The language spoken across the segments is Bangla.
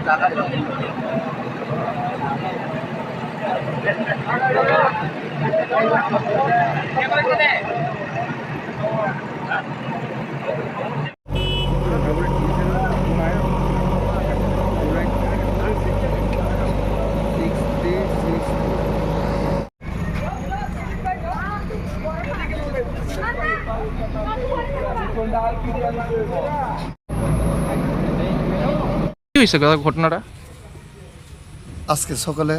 কি হয়েছে ঘটনাটা? আজকে সকালে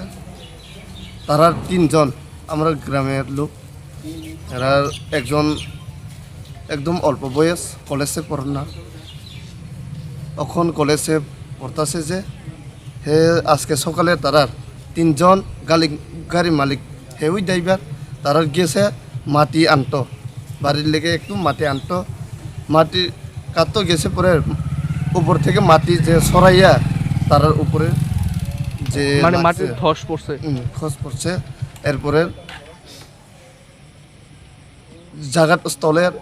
তারা 3 জন আমরা গ্রামের লোক, এরা একজন একদম অল্প বয়স, কলেজে পড়েন না, এখন কলেজে পড়তেছে যে হে আজকে সকালে তারা 3 জন গাড়ি মালিক হে ওই ড্রাইভার তারা গেছে মাটি আনতো, বাড়ির লেগে একটু মাটি আনতো, মাটি কাটতো গেছে পরে উপর থেকে মাটি যে সরাইয়া তার উপরে যে মানে মাটির ধস পড়ছে, খস পড়ছে। এরপরে জায়গার স্থলের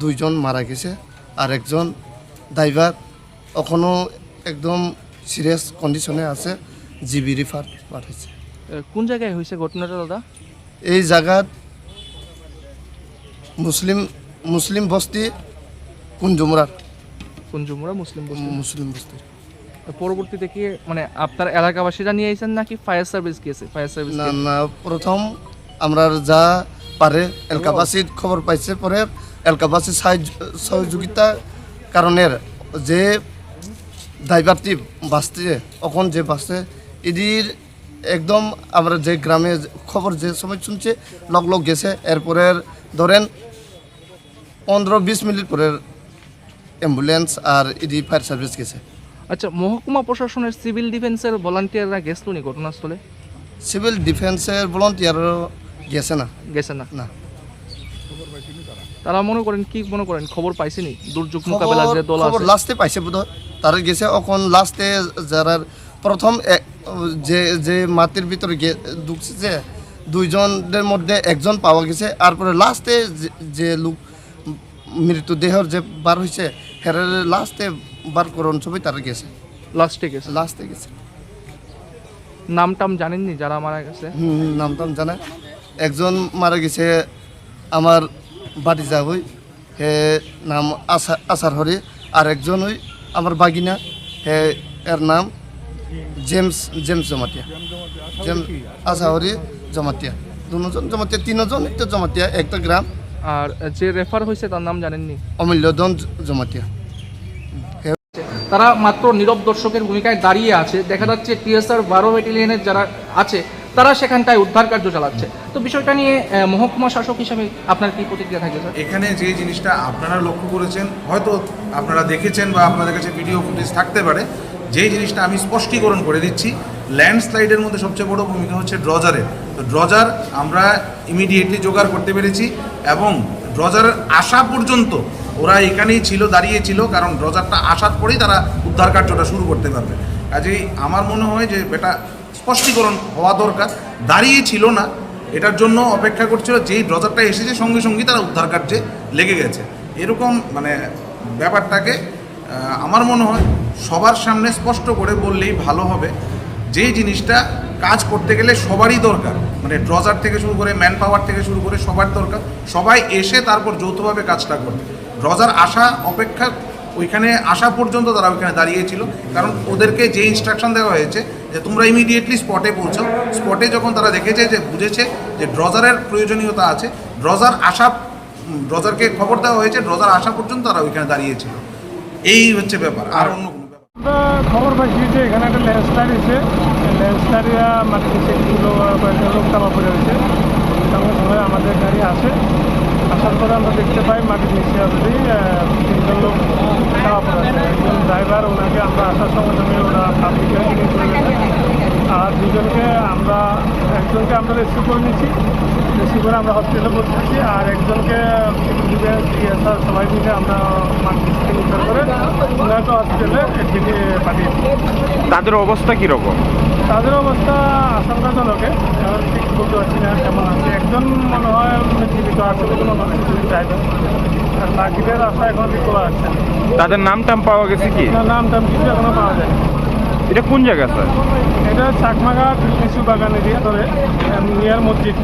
দুইজন মারা গেছে, আর একজন ড্রাইভার এখনও একদম সিরিয়াস কন্ডিশনে আছে, জিবি রিফার পাঠাইছে। কোন জায়গায় হয়েছে ঘটনাটা দাদা? এই জায়গাত মুসলিম বস্তি কুঞ্জুমরা মুসলিম বস্তি। পরবর্তীতে কি মানে আপনার এলাকাবাসীরা নিয়ে আইছেন নাকি ফায়ার সার্ভিস গিয়েছে? ফায়ার সার্ভিস না, প্রথম আমরা যা পারে এলাকাবাসীর খবর পাইছে, পরে এলাকাবাসীর সহযোগিতা কারণের যে ড্রাইভারটি বাসতে এখন যে বাসে এদির একদম আমরা যে গ্রামে খবর যে সময় শুনছে লগ গেছে। এরপরে ধরেন 15-20 মিনিট পরে অ্যাম্বুলেন্স আর এদি ফায়ার সার্ভিস গেছে। আচ্ছা, মহকুমা প্রশাসনের সিভিল ডিফেন্সের ভলান্টিয়াররা গেছিল নি ঘটনাস্থলে? সিভিল ডিফেন্সের ভলান্টিয়ারও গেছে না। তারা মনে করেন খবর পাইছেনি দুর্যোগ মোকাবেলা যে দল আছে? লাস্টে পাইছে বোধহয়, তারা গেছে। এখন লাস্টে যারা প্রথম যে মাটির ভিতরে ঢুকছে যে 2 জনের মধ্যে একজন পাওয়া গেছে, আর পরে লাস্টে যে লোক মৃতদেহর যে বার হয়েছে হের লাস্টে বার করুন সবাই তারা গেছে, লাস্টে গেছে। নাম জানেননি যারা মারা গেছে? নাম জানে। একজন মারা গেছে আমার বাড়ি যাবই, হে নাম আসার হরি, আর একজন ওই আমার বাগিনা, হে এর নাম জেমস জমাতিয়া, আসাহরি জমাতিয়া, 2 জন জমাতিয়া, 3 জন একটা জমাতিয়া, একটা গ্রাম। আর যে রেফার হয়েছে তার নাম জানেননি? অমূল্যধন জমাতিয়া। তারা মাত্র নীরব দর্শকের ভূমিকায় দাঁড়িয়ে আছে। দেখা যাচ্ছে টিএসআর 12 ব্যাটালিয়নের যারা আছে তারা সেখানটায় উদ্ধার কার্য চালাচ্ছে। তো বিষয়টা নিয়ে মহকুমা শাসক হিসেবে আপনার কি প্রতিক্রিয়া থাকে স্যার? এখানে যে জিনিসটা আপনারা লক্ষ্য করেছেন, হয়তো আপনারা দেখেছেন বা আপনাদের কাছে ভিডিও ফুটেজ থাকতে পারে, যেই জিনিসটা আমি স্পষ্টীকরণ করে দিচ্ছি, ল্যান্ডস্লাইডের মধ্যে সবচেয়ে বড় ভূমিকা হচ্ছে ড্রজারের। তো ড্রজার আমরা ইমিডিয়েটলি জোগাড় করতে পেরেছি, এবং ড্রজার আসা পর্যন্ত ওরা এখানেই ছিল, দাঁড়িয়েছিল, কারণ ড্রজারটা আসার পরেই তারা উদ্ধার কার্যটা শুরু করতে পারবে। কাজেই আমার মনে হয় যে এটা স্পষ্টীকরণ হওয়া দরকার, দাঁড়িয়ে ছিল না, এটার জন্য অপেক্ষা করছিল, যেই ড্রজারটা এসেছে সঙ্গে সঙ্গেই তারা উদ্ধার কার্যে লেগে গেছে। এরকম মানে ব্যাপারটাকে আমার মনে হয় সবার সামনে স্পষ্ট করে বললেই ভালো হবে। যেই জিনিসটা কাজ করতে গেলে সবারই দরকার, মানে ড্রজার থেকে শুরু করে ম্যান পাওয়ার থেকে শুরু করে সবার দরকার, সবাই এসে তারপর যৌথভাবে কাজটা করবে। ড্রজার আসা অপেক্ষা ওইখানে আসা পর্যন্ত তারা ওইখানে দাঁড়িয়েছিল, কারণ ওদেরকে যে ইনস্ট্রাকশন দেওয়া হয়েছে যে তোমরা ইমিডিয়েটলি স্পটে পৌঁছাও। স্পটে যখন তারা দেখেছে যে বুঝেছে যে ড্রজারের প্রয়োজনীয়তা আছে, ড্রজারকে খবর দেওয়া হয়েছে, ড্রজার আসা পর্যন্ত তারা ওইখানে দাঁড়িয়েছিল। এই হচ্ছে ব্যাপার, আর অন্য কোনো ব্যাপার। খবর পাইছি যে এখানে একটা ল্যান্ডস্লাইড হয়েছে, ল্যান্ডস্লাইডে মাটি সেগুলো কয়েকটা লোক চাপা পড়ে হয়েছে। সঙ্গে সঙ্গে আমাদের গাড়ি আসে, আসার পরে আমরা দেখতে পাই মাটির নিচে অলরেডি 3 জন লোক চাপা পড়ে আছে। একজন ড্রাইভার, ওনাকে আমরা আসার সঙ্গে সঙ্গে ওরা পাবলিকে নিয়ে চলে গেছে, আর একজনকে আমরা রেস্কিউ করে নিচ্ছি, রেস্কিউ করে আমরা হসপিটালে পৌঁছেছি, আর একজনকে টিএসআর সবাই মিলে আমরা মাটি থেকে উদ্ধার করে ওনাকে হসপিটালে পাঠিয়েছি। তাদের অবস্থা কীরকম? তাদের অবস্থা আশঙ্কাজনকে, এখন ঠিক বলতে পারছি না কেমন আছে। একজন মনে হয় জীবিত আছে বলে মনে হয়, ড্রাইভার, আর বাকিদের রাস্তা এখন ঠিক করা যাচ্ছে। তাদের নাম টাম পাওয়া গেছে কি? নাম টাম কিছু এখনো পাওয়া যায়। এটা কোন জায়গা স্যার? এটা চাকমাঘাট লিচু বাগান এরিয়া ধরে নিয়ার মসজিদ।